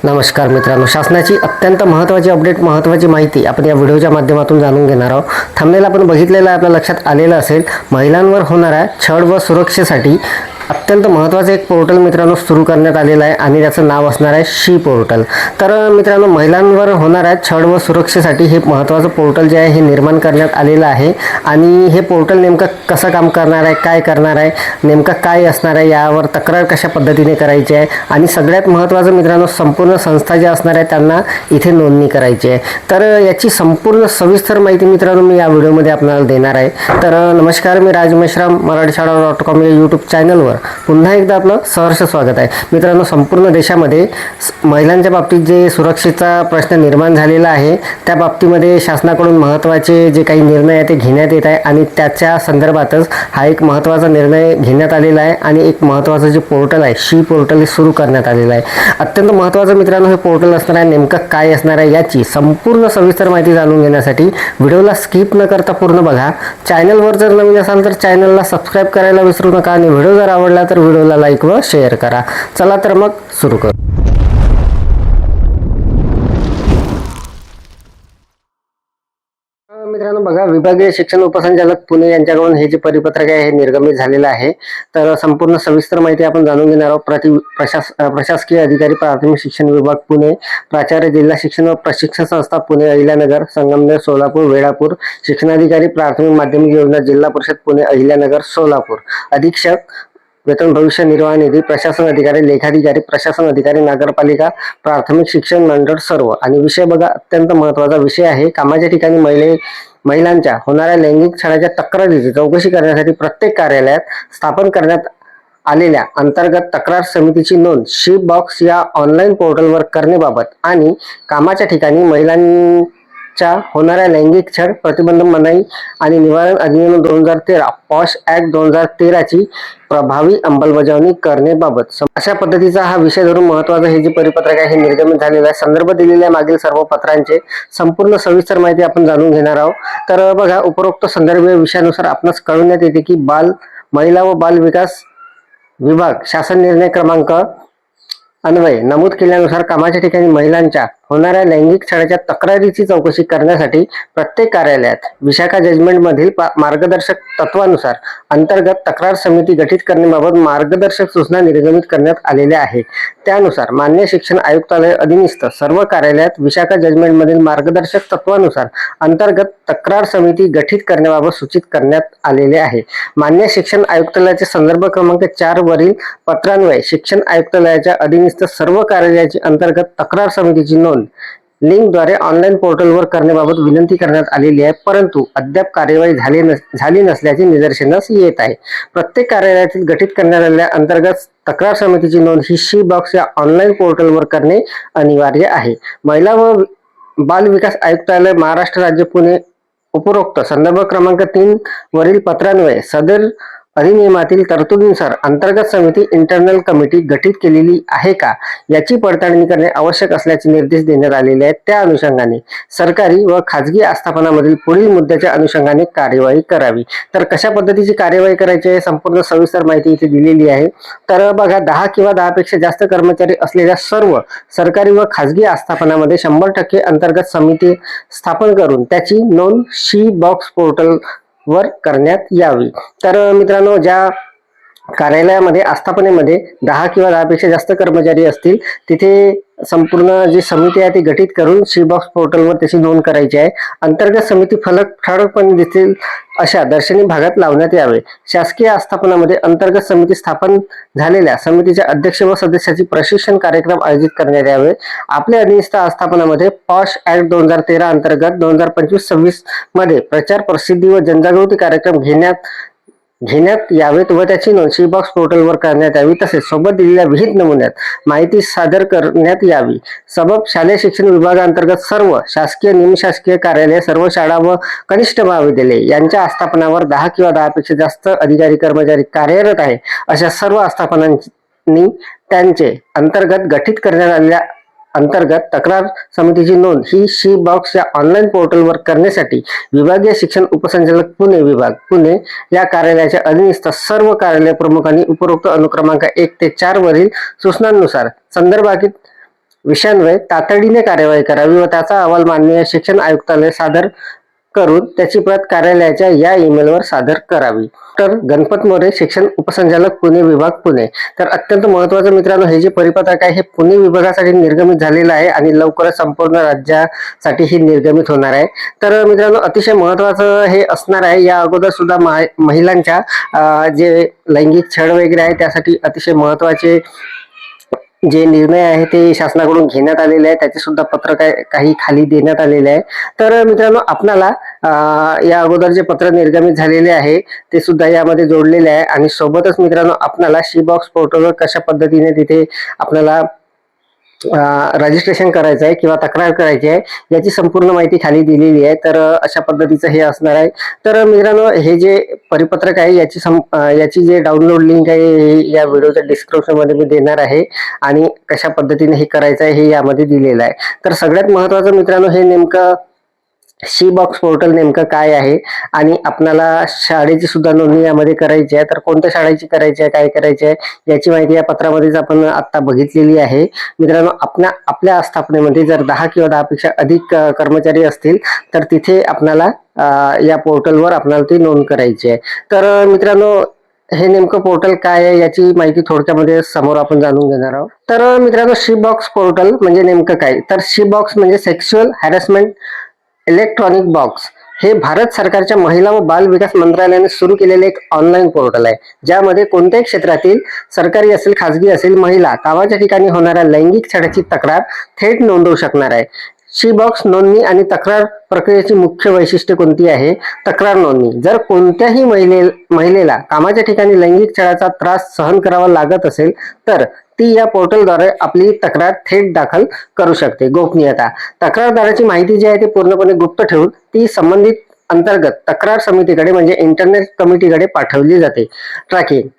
नमस्कार मित्रांनो, शासनाची अत्यंत महत्त्वाची अपडेट, महत्त्वाची माहिती आपण या व्हिडिओच्या माध्यमातून जाणून घेणार आहोत. थंबनेल आपण बघितलेलं आहे, आपल्या लक्षात आलेलं असेल. महिलांवर होणाऱ्या छळ व सुरक्षेसाठी अत्यंत महत्त्वाचं एक पोर्टल मित्रांनो सुरू करण्यात आलेलं आहे आणि त्याचं नाव असणार आहे शी पोर्टल. तर मित्रांनो, महिलांवर होणाऱ्या छळ व सुरक्षेसाठी हे महत्त्वाचं पोर्टल जे आहे हे निर्माण करण्यात आलेलं आहे. आणि हे पोर्टल नेमकं कसं काम करणार आहे, काय करणार आहे, नेमकं काय असणार आहे, यावर तक्रार कशा पद्धतीने करायची आहे आणि सगळ्यात महत्त्वाचं मित्रांनो, संपूर्ण संस्था ज्या असणार आहे त्यांना इथे नोंदणी करायची आहे. तर याची संपूर्ण सविस्तर माहिती मित्रांनो मी या व्हिडिओमध्ये आपल्याला देणार आहे. तर नमस्कार, मी राज मेश्राम, मराठीशाळा.com या यूट्यूब चॅनलवर पुन्हा एकदा आपलं सहर्ष स्वागत आहे. मित्रांनो, संपूर्ण देशामध्ये महिलांच्या बाबतीत जे सुरक्षेचा प्रश्न निर्माण झालेला आहे त्या बाबतीमध्ये शासनाकडून महत्त्वाचे जे काही निर्णय आहे ते घेण्यात येत आहे आणि त्याच्या संदर्भातच हा एक महत्त्वाचा निर्णय घेण्यात आलेला आहे आणि एक महत्त्वाचं जे पोर्टल आहे शी पोर्टल हे सुरू करण्यात आलेलं आहे. अत्यंत महत्त्वाचं मित्रांनो हे पोर्टल असणार आहे. नेमकं काय असणार आहे याची संपूर्ण सविस्तर माहिती जाणून घेण्यासाठी व्हिडिओला स्किप न करता पूर्ण बघा. चॅनलवर जर नवीन असाल तर चॅनलला सबस्क्राईब करायला विसरू नका आणि व्हिडिओ जर आवडला तर व्हिडिओला लाईक व शेअर करा. चला तर मग सुरू करू. मित्रांनो बघा, विभागीय शिक्षण उपसंचालक पुणे यांच्याकडून हे जे परिपत्रक आहे हे निर्गमित झालेलं आहे. तर संपूर्ण सविस्तर माहिती आपण जाणून घेणार आहोत. प्रशासकीय अधिकारी प्राथमिक शिक्षण विभाग पुणे, प्राचार्य जिल्हा शिक्षण व प्रशिक्षण संस्था पुणे अहिल्यानगर, संगमनेर, सोलापूर, वेळापूर, शिक्षणाधिकारी प्राथमिक माध्यमिक योजना जिल्हा परिषद पुणे अहिल्यानगर, सोलापूर, अधीक्षक वेतन भविष्य निर्वाह निधी, प्रशासन अधिकारी, लेखाधिकारी, प्रशासन अधिकारी, नगरपालिका, प्राथमिक शिक्षण मंडळ सर्व. आणि विषय बघा, अत्यंत महत्त्वाचा विषय आहे. कामाच्या ठिकाणी महिलांच्या होणाऱ्या लैंगिक छळाच्या तक्रारीची चौकशी करण्यासाठी प्रत्येक कार्यालयात स्थापन करण्यात आलेल्या अंतर्गत तक्रार समितीची नोंद शी बॉक्स या ऑनलाईन पोर्टलवर करण्याबाबत आणि कामाच्या ठिकाणी महिलांच्या होणाऱ्या लैंगिक छळ प्रतिबंध मनाई आणि निवारण अधिनियम 2013 पॉश ऍक्ट 2013 ची प्रभावी अंमलबजावणी करण्याबाबत अशा पद्धतीचा हा विषय धरून महत्त्वाचं हे जे परिपत्रक आहे हे निर्गमित झालेलं आहे. संदर्भ दिलेल्या मागील सर्व पत्रांचे संपूर्ण सविस्तर माहिती आपण जाणून घेणार आहोत. तर बघा, उपरोक्त संदर्भ विषयानुसार आपणास कळवण्यात येते की महिला व बाल विकास विभाग शासन निर्णय क्रमांक अन्वये नमूद केल्यानुसार कामाच्या ठिकाणी महिलांच्या होणाऱ्या लैंगिक छळाच्या तक्रारीची चौकशी करण्यासाठी प्रत्येक कार्यालयात विशाखा जजमेंट मधील मार्गदर्शक तत्वानुसार अंतर्गत तक्रार समिती गठीत करण्याबाबत मार्गदर्शक सूचना निर्गमित करण्यात आलेल्या आहेत. त्यानुसार मान्य शिक्षण आयुक्तालय अधीनस्थ सर्व कार्यालयात विशाखा जजमेंट मधील मार्गदर्शक तत्वानुसार अंतर्गत तक्रार समिती गठीत करण्याबाबत सूचित करण्यात आलेले आहे. मान्य शिक्षण आयुक्तालयाचे संदर्भ क्रमांक 4 वरील पत्रान्वये शिक्षण आयुक्तालयाच्या अधीनस्थ सर्व कार्यालयाची अंतर्गत तक्रार समितीची नोंद लिंकद्वारे ऑनलाईन पोर्टलवर करण्याबाबत विनंती करण्यात आलेली आहे, परंतु अद्याप कार्यवाही झाली नसल्याचे निदर्शनास येत आहे. प्रत्येक कार्यालयातील गठीत करण्यात आलेल्या अंतर्गत तक्रार समितीची नोंद ही शी बॉक्स या ऑनलाईन पोर्टलवर करणे अनिवार्य आहे. महिला व बाल विकास आयुक्तालय महाराष्ट्र राज्य पुणे उपरोक्त संदर्भ क्रमांक 3 वरील पत्रान्वये सदर अधिनियमातील तरतुदीनुसार अंतर्गत समिती इंटरनल कमिटी गठीत केलेली आहे का याची पडताळणी करणे आवश्यक असल्याचे निर्देश देण्यात आलेले आहेत. त्या अनुषंगाने सरकारी व खाजगी आस्थापनामधील पुढील मुद्द्याच्या अनुषंगाने कार्यवाही करावी. तर कशा पद्धतीची कार्यवाही करायची आहे संपूर्ण सविस्तर माहिती इथे दिलेली आहे. तर बघा, 10 किंवा 10 पेक्षा जास्त कर्मचारी असलेल्या सर्व सरकारी व खाजगी आस्थापनामध्ये 100% अंतर्गत समिती स्थापन करून त्याची नोंद शी बॉक्स पोर्टल वर करण्यात यावी. तर मित्रांनो, ज्या कार्यालयामध्ये आस्थापनेमध्ये 10 किंवा 10 पेक्षा जास्त कर्मचारी असतील तिथे संपूर्ण जी समिती आहे ती गठीत करून शी बॉक्स पोर्टलवर त्याची नोंद करायची आहे. अंतर्गत समिती फलक ठळकपणे दिसतील अशा दर्शनी भागात लावण्यात यावे. शासकीय आस्थापनामध्ये अंतर्गत समिती स्थापन झालेल्या समितीच्या अध्यक्ष व सदस्याची प्रशिक्षण कार्यक्रम आयोजित करण्यात यावे. आपल्या अधीनस्थ आस्थापनामध्ये पॉश ऍक्ट 2013 अंतर्गत 2025-26 मध्ये प्रचार, प्रसिद्धी व जनजागृती कार्यक्रम घेण्यात यावेत व त्याची नोंद शी बॉक्स पोर्टलवर करण्यात यावी. तसेच सोबत दिलेल्या विहित नमुन्यात माहिती सादर करण्यात यावी. सबब शालेय शिक्षण विभागांतर्गत सर्व शासकीय, निमशासकीय कार्यालय, सर्व शाळा व कनिष्ठ महाविद्यालय यांच्या आस्थापनावर 10 किंवा 10 पेक्षा जास्त अधिकारी कर्मचारी कार्यरत आहे अशा सर्व आस्थापनांनी त्यांचे अंतर्गत गठीत करण्यात आलेल्या अंतर्गत तक्रार समितीची नोंद ही शी बॉक्स या ऑनलाईन पोर्टलवर करण्यासाठी विभागीय शिक्षण उपसंचालक पुणे विभाग पुणे या कार्यालयाच्या अधीनस्थ सर्व कार्यालय प्रमुखांनी उपरोक्त अनुक्रमांक 1 ते 4 वरील सूचनांनुसार विषयांवर तातडीने कार्यवाही करावी व त्याचा अहवाल माननीय शिक्षण आयुक्तालय सादर करून त्याची प्रत कार्यालयाच्या या ईमेलवर सादर करावी. तर गणपत मोरे, शिक्षण उपसंचालक, पुणे विभाग, पुणे. तर अत्यंत महत्त्वाचं मित्रांनो, हे जे परिपत्रक आहे हे पुणे विभागासाठी निर्गमित झालेलं आहे आणि लवकरच संपूर्ण राज्यासाठी ही निर्गमित होणार आहे. तर मित्रांनो, अतिशय महत्त्वाचं हे असणार आहे. या अगोदर सुद्धा महिलांच्या जे लैंगिक छळ वगैरे आहे त्यासाठी अतिशय महत्त्वाचे जे निर्णय आहे ते शासनाकडून घेण्यात आलेले आहे. त्याचे सुद्धा पत्र काही खाली देण्यात आलेले आहे. तर मित्रांनो, आपणाला या अगोदर जे पत्र निर्गमित झालेले आहे ते सुद्धा यामध्ये जोडलेले आहे आणि सोबतच मित्रांनो, आपणाला शी बॉक्स पोर्टलवर कशा पद्धतीने तिथे आपल्याला रजिस्ट्रेशन करायचं आहे किंवा तक्रार करायची आहे याची संपूर्ण माहिती खाली दिलेली आहे. तर अशा पद्धतीचं हे असणार आहे. तर मित्रांनो, हे जे परिपत्रक आहे याची जे डाउनलोड लिंक आहे हे या व्हिडिओच्या डिस्क्रिप्शन मध्ये मी देणार आहे आणि कशा पद्धतीने हे करायचं आहे हे यामध्ये दिलेलं आहे. तर सगळ्यात महत्त्वाचं मित्रांनो, हे नेमकं शी बॉक्स पोर्टल नेमकं काय आहे आणि आपल्याला शाळेची सुद्धा नोंदणी यामध्ये करायची आहे. तर कोणत्या शाळेची करायची आहे, काय करायची आहे याची माहिती या पत्रामध्येच आपण आता बघितलेली आहे. मित्रांनो, आपल्या आस्थापनेमध्ये जर 10 किंवा 10 पेक्षा अधिक कर्मचारी असतील तर तिथे आपल्याला या पोर्टलवर आपल्याला ती नोंद करायची आहे. तर मित्रांनो, हे नेमकं पोर्टल काय आहे याची माहिती थोडक्यामध्ये समोर आपण जाणून घेणार आहोत. तर मित्रांनो, शी बॉक्स पोर्टल म्हणजे नेमकं काय, तर शी बॉक्स म्हणजे सेक्शुअल हॅरेसमेंट इलेक्ट्रॉनिक बॉक्स हे भारत सरकारच्या महिला व बाल विकास मंत्रालयाने सुरू केलेले एक ऑनलाईन पोर्टल आहे, ज्यामध्ये कोणत्याही क्षेत्रातील सरकारी असेल, खाजगी असेल, महिला कामाच्या ठिकाणी होणाऱ्या लैंगिक छळाची तक्रार थेट नोंदवू शकणार आहे. शी बॉक्स नोंदणी आणि तक्रार प्रक्रियेची मुख्य वैशिष्ट्ये कोणती आहे? तक्रार नोंदणी. जर कोणत्याही महिलेला कामाच्या ठिकाणी लैंगिक छळाचा त्रास सहन करावा लागत असेल तर ती या पोर्टलद्वारे आपली तक्रार थेट दाखल करू शकते. गोपनीयता. तक्रारदाराची माहिती जी आहे ती पूर्णपणे गुप्त ठेवून ती संबंधित अंतर्गत तक्रार समितीकडे म्हणजे इंटरनेट कमिटीकडे पाठवली जाते. ट्रॅकिंग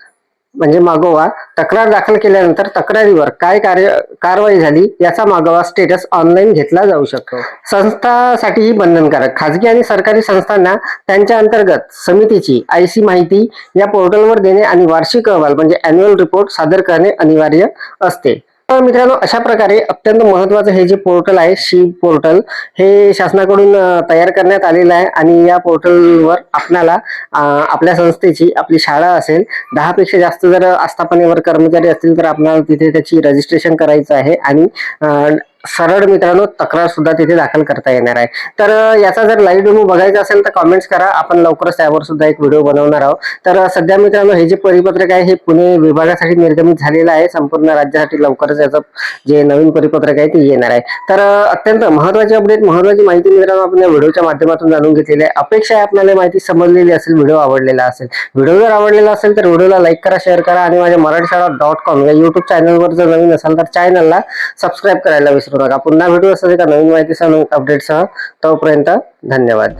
म्हणजे मागोवा. तक्रार दाखल केल्यानंतर तक्रारीवर काय कारवाई झाली याचा मागोवा स्टेटस ऑनलाईन घेतला जाऊ शकतो. संस्थांसाठीही बंधनकारक. खाजगी आणि सरकारी संस्थांना त्यांच्या अंतर्गत समितीची आयसी माहिती या पोर्टलवर देणे आणि वार्षिक अहवाल म्हणजे अॅन्युअल रिपोर्ट सादर करणे अनिवार्य असते. तर मित्रांनो, अशा प्रकारे अत्यंत महत्त्वाचं हे जे पोर्टल आहे शी पोर्टल हे शासनाकडून तयार करण्यात आलेलं आहे आणि या पोर्टलवर आपल्याला आपल्या संस्थेची, आपली शाळा असेल, 10 पेक्षा जास्त जर आस्थापनेवर कर्मचारी असतील तर आपल्याला तिथे त्याची रजिस्ट्रेशन करायचं आहे आणि सरळ मित्रांनो तक्रार सुद्धा तिथे दाखल करता येणार आहे. तर याचा जर लाईव्ह डेमो बघायचा असेल तर कमेंट्स करा, आपण लवकरच त्यावर सुद्धा एक व्हिडिओ बनवणार आहोत. तर सध्या मित्रांनो, हे जे परिपत्रक आहे हे पुणे विभागासाठी निर्गमित झालेलं आहे. संपूर्ण राज्यासाठी लवकरच याचं जे नवीन परिपत्रक आहे ते येणार आहे. तर अत्यंत महत्त्वाची अपडेट, महत्त्वाची माहिती मित्रांनो आपण या व्हिडिओच्या माध्यमातून जाणून घेतलेली आहे. अपेक्षा आहे आपल्याला माहिती समजलेली असेल, व्हिडिओ आवडलेला असेल. व्हिडिओ जर आवडलेला असेल तर व्हिडिओला लाईक करा, शेअर करा आणि माझ्या मराठीशाळा.com या युट्यूब चॅनलवर जर नवीन असाल तर चॅनलला सबस्क्राईब करायला विसरू नका. पुन्हा भेटू असं एका नवीन माहितीसह, नवीन अपडेटसह. तोपर्यंत धन्यवाद.